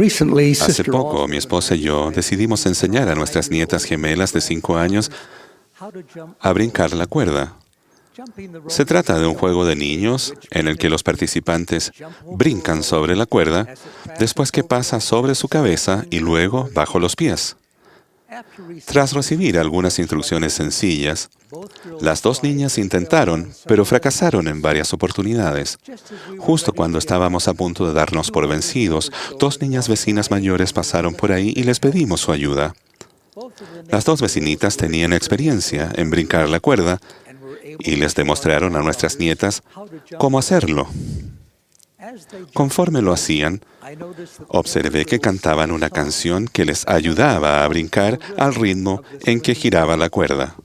Hace poco, mi esposa y yo decidimos enseñar a nuestras nietas gemelas de 5 años a brincar la cuerda. Se trata de un juego de niños en el que los participantes brincan sobre la cuerda, después que pasa sobre su cabeza y luego bajo los pies. Tras recibir algunas instrucciones sencillas, las dos niñas intentaron, pero fracasaron en varias oportunidades. Justo cuando estábamos a punto de darnos por vencidos, dos niñas vecinas mayores pasaron por ahí y les pedimos su ayuda. Las dos vecinitas tenían experiencia en brincar la cuerda y les demostraron a nuestras nietas cómo hacerlo. Conforme lo hacían, observé que cantaban una canción que les ayudaba a brincar al ritmo en que giraba la cuerda.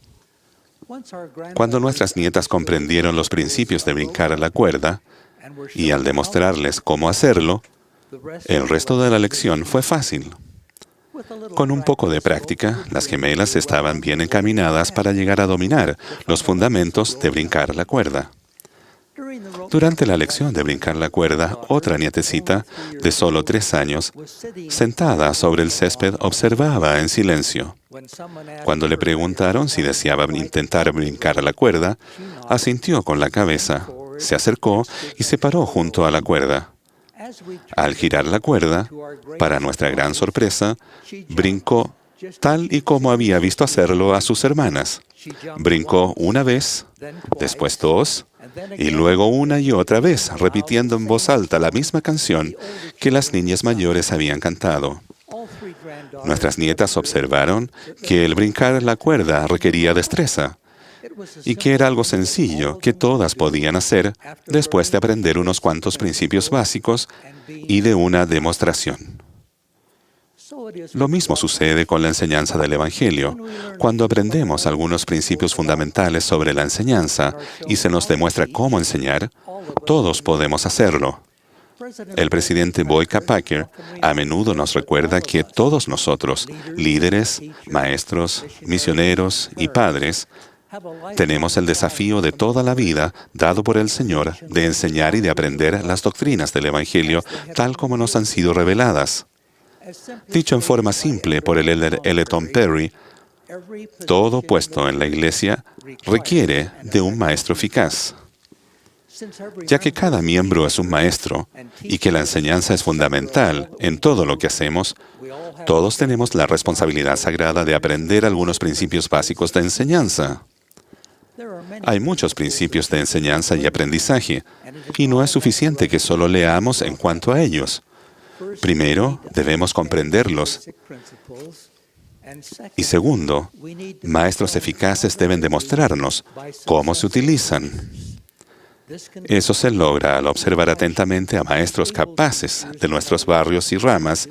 Cuando nuestras nietas comprendieron los principios de brincar a la cuerda, y al demostrarles cómo hacerlo, el resto de la lección fue fácil. Con un poco de práctica, las gemelas estaban bien encaminadas para llegar a dominar los fundamentos de brincar la cuerda. Durante la lección de brincar la cuerda, otra nietecita, de solo 3 años, sentada sobre el césped, observaba en silencio. Cuando le preguntaron si deseaba intentar brincar la cuerda, asintió con la cabeza, se acercó y se paró junto a la cuerda. Al girar la cuerda, para nuestra gran sorpresa, brincó tal y como había visto hacerlo a sus hermanas. Brincó una vez, después 2, y luego una y otra vez, repitiendo en voz alta la misma canción que las niñas mayores habían cantado. Nuestras nietas observaron que el brincar la cuerda requería destreza y que era algo sencillo que todas podían hacer después de aprender unos cuantos principios básicos y de una demostración. Lo mismo sucede con la enseñanza del Evangelio. Cuando aprendemos algunos principios fundamentales sobre la enseñanza y se nos demuestra cómo enseñar, todos podemos hacerlo. El presidente Boyka Packer a menudo nos recuerda que todos nosotros, líderes, maestros, misioneros y padres, tenemos el desafío de toda la vida dado por el Señor de enseñar y de aprender las doctrinas del Evangelio tal como nos han sido reveladas. Dicho en forma simple por el elder Elton Perry, todo puesto en la iglesia requiere de un maestro eficaz. Ya que cada miembro es un maestro y que la enseñanza es fundamental en todo lo que hacemos, todos tenemos la responsabilidad sagrada de aprender algunos principios básicos de enseñanza. Hay muchos principios de enseñanza y aprendizaje, y no es suficiente que solo leamos en cuanto a ellos. Primero, debemos comprenderlos. Y segundo, maestros eficaces deben demostrarnos cómo se utilizan. Eso se logra al observar atentamente a maestros capaces de nuestros barrios y ramas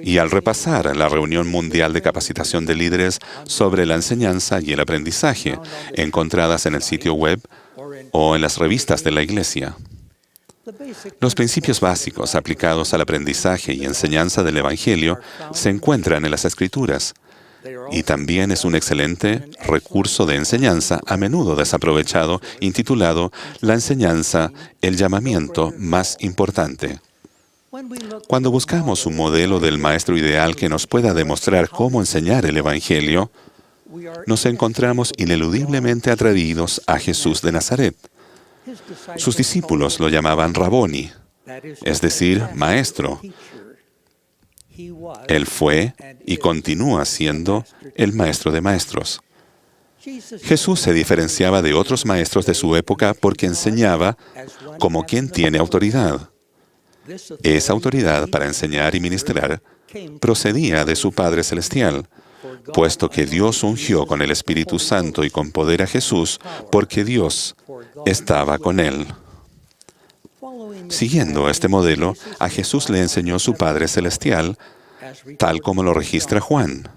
y al repasar la Reunión Mundial de Capacitación de Líderes sobre la enseñanza y el aprendizaje, encontradas en el sitio web o en las revistas de la Iglesia. Los principios básicos aplicados al aprendizaje y enseñanza del Evangelio se encuentran en las Escrituras y también es un excelente recurso de enseñanza a menudo desaprovechado, intitulado La enseñanza, el llamamiento más importante. Cuando buscamos un modelo del maestro ideal que nos pueda demostrar cómo enseñar el Evangelio, nos encontramos ineludiblemente atraídos a Jesús de Nazaret. Sus discípulos lo llamaban Raboni, es decir, maestro. Él fue y continúa siendo el maestro de maestros. Jesús se diferenciaba de otros maestros de su época porque enseñaba como quien tiene autoridad. Esa autoridad para enseñar y ministrar procedía de su Padre Celestial, puesto que Dios ungió con el Espíritu Santo y con poder a Jesús, porque Dios estaba con él. Siguiendo este modelo, a Jesús le enseñó su Padre Celestial, tal como lo registra Juan.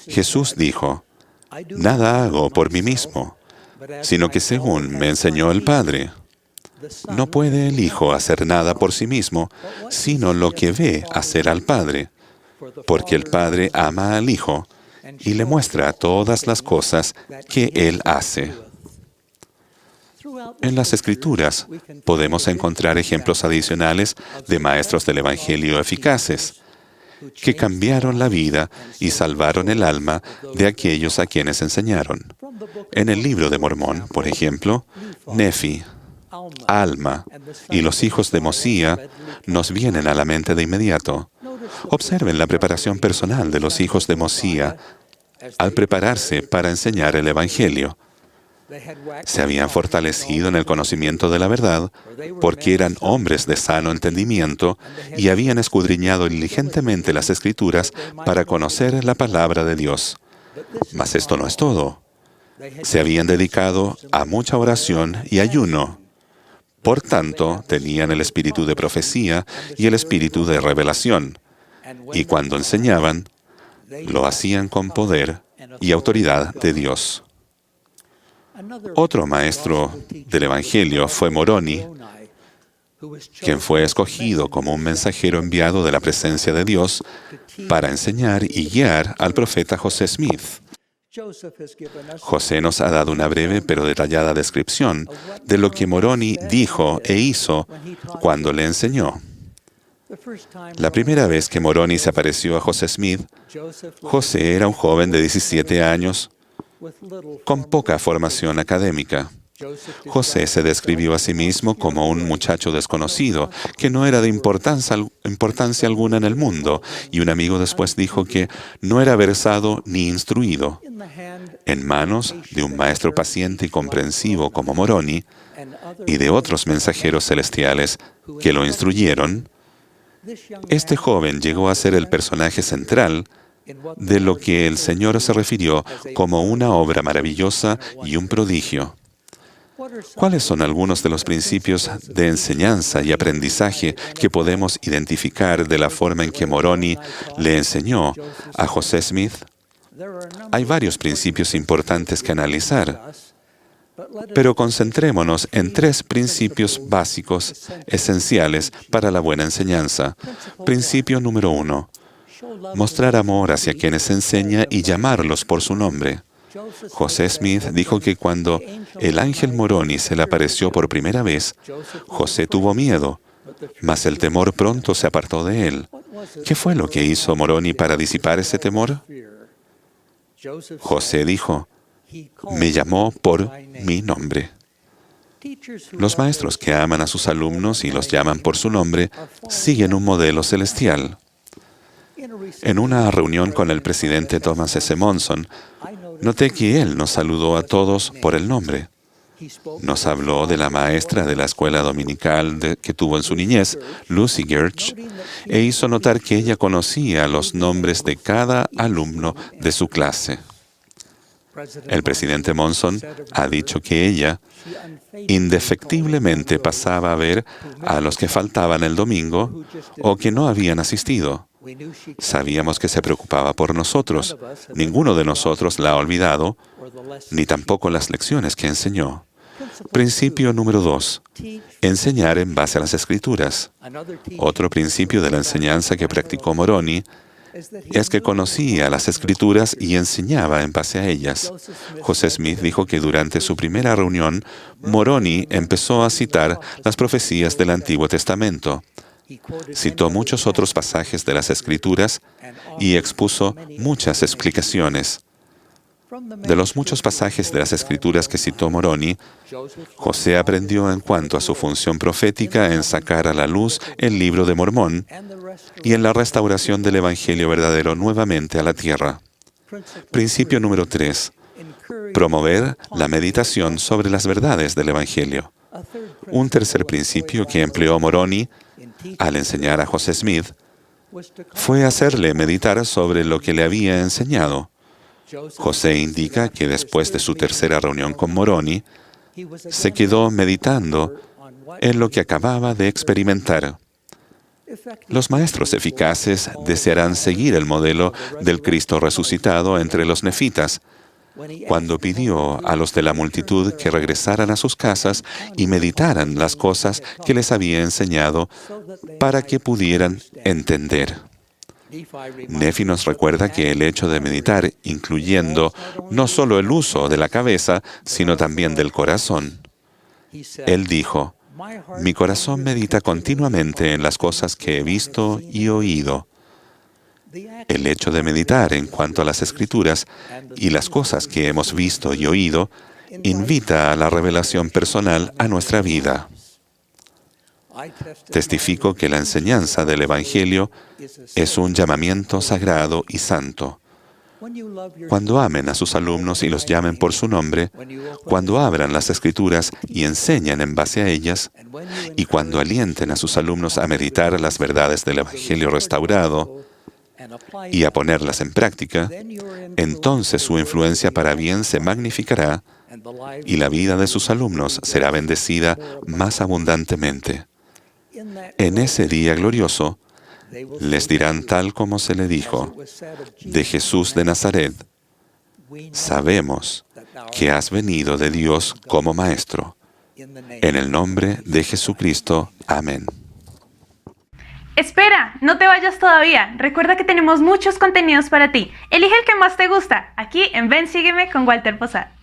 Jesús dijo, «Nada hago por mí mismo, sino que según me enseñó el Padre». No puede el Hijo hacer nada por sí mismo, sino lo que ve hacer al Padre, porque el Padre ama al Hijo y le muestra todas las cosas que Él hace. En las Escrituras podemos encontrar ejemplos adicionales de maestros del Evangelio eficaces, que cambiaron la vida y salvaron el alma de aquellos a quienes enseñaron. En el libro de Mormón, por ejemplo, Nefi, Alma y los hijos de Mosía nos vienen a la mente de inmediato. Observen la preparación personal de los hijos de Mosía al prepararse para enseñar el Evangelio. Se habían fortalecido en el conocimiento de la verdad porque eran hombres de sano entendimiento y habían escudriñado diligentemente las Escrituras para conocer la palabra de Dios. Mas esto no es todo. Se habían dedicado a mucha oración y ayuno. Por tanto, tenían el espíritu de profecía y el espíritu de revelación. Y cuando enseñaban, lo hacían con poder y autoridad de Dios. Otro maestro del Evangelio fue Moroni, quien fue escogido como un mensajero enviado de la presencia de Dios para enseñar y guiar al profeta José Smith. José nos ha dado una breve pero detallada descripción de lo que Moroni dijo e hizo cuando le enseñó. La primera vez que Moroni se apareció a José Smith, José era un joven de 17 años con poca formación académica. José se describió a sí mismo como un muchacho desconocido, que no era de importancia alguna en el mundo, y un amigo después dijo que no era versado ni instruido. En manos de un maestro paciente y comprensivo como Moroni, y de otros mensajeros celestiales que lo instruyeron, este joven llegó a ser el personaje central de lo que el Señor se refirió como una obra maravillosa y un prodigio. ¿Cuáles son algunos de los principios de enseñanza y aprendizaje que podemos identificar de la forma en que Moroni le enseñó a José Smith? Hay varios principios importantes que analizar, pero concentrémonos en 3 principios básicos esenciales para la buena enseñanza. Principio número 1. Mostrar amor hacia quienes enseña y llamarlos por su nombre. José Smith dijo que cuando el ángel Moroni se le apareció por primera vez, José tuvo miedo, mas el temor pronto se apartó de él. ¿Qué fue lo que hizo Moroni para disipar ese temor? José dijo, me llamó por mi nombre. Los maestros que aman a sus alumnos y los llaman por su nombre siguen un modelo celestial. En una reunión con el presidente Thomas S. Monson, noté que él nos saludó a todos por el nombre. Nos habló de la maestra de la escuela dominical que tuvo en su niñez, Lucy Gertz, e hizo notar que ella conocía los nombres de cada alumno de su clase. El presidente Monson ha dicho que ella indefectiblemente pasaba a ver a los que faltaban el domingo o que no habían asistido. Sabíamos que se preocupaba por nosotros. Ninguno de nosotros la ha olvidado, ni tampoco las lecciones que enseñó. Principio número 2. Enseñar en base a las Escrituras. Otro principio de la enseñanza que practicó Moroni es que conocía las Escrituras y enseñaba en base a ellas. José Smith dijo que durante su primera reunión, Moroni empezó a citar las profecías del Antiguo Testamento. Citó muchos otros pasajes de las Escrituras y expuso muchas explicaciones. De los muchos pasajes de las Escrituras que citó Moroni, José aprendió en cuanto a su función profética en sacar a la luz el libro de Mormón y en la restauración del Evangelio verdadero nuevamente a la tierra. Principio número 3. Promover la meditación sobre las verdades del Evangelio. Un tercer principio que empleó Moroni al enseñar a José Smith fue hacerle meditar sobre lo que le había enseñado. José indica que después de su tercera reunión con Moroni, se quedó meditando en lo que acababa de experimentar. Los maestros eficaces desearán seguir el modelo del Cristo resucitado entre los nefitas, cuando pidió a los de la multitud que regresaran a sus casas y meditaran las cosas que les había enseñado para que pudieran entender. Nefi nos recuerda que el hecho de meditar, incluyendo no solo el uso de la cabeza, sino también del corazón. Él dijo, mi corazón medita continuamente en las cosas que he visto y oído. El hecho de meditar en cuanto a las Escrituras y las cosas que hemos visto y oído invita a la revelación personal a nuestra vida. Testifico que la enseñanza del Evangelio es un llamamiento sagrado y santo. Cuando amen a sus alumnos y los llamen por su nombre, cuando abran las Escrituras y enseñen en base a ellas, y cuando alienten a sus alumnos a meditar las verdades del Evangelio restaurado y a ponerlas en práctica, entonces su influencia para bien se magnificará y la vida de sus alumnos será bendecida más abundantemente. En ese día glorioso, les dirán tal como se le dijo, de Jesús de Nazaret, sabemos que has venido de Dios como Maestro. En el nombre de Jesucristo. Amén. Espera, no te vayas todavía. Recuerda que tenemos muchos contenidos para ti. Elige el que más te gusta, aquí en Ven Sígueme con Walter Posada.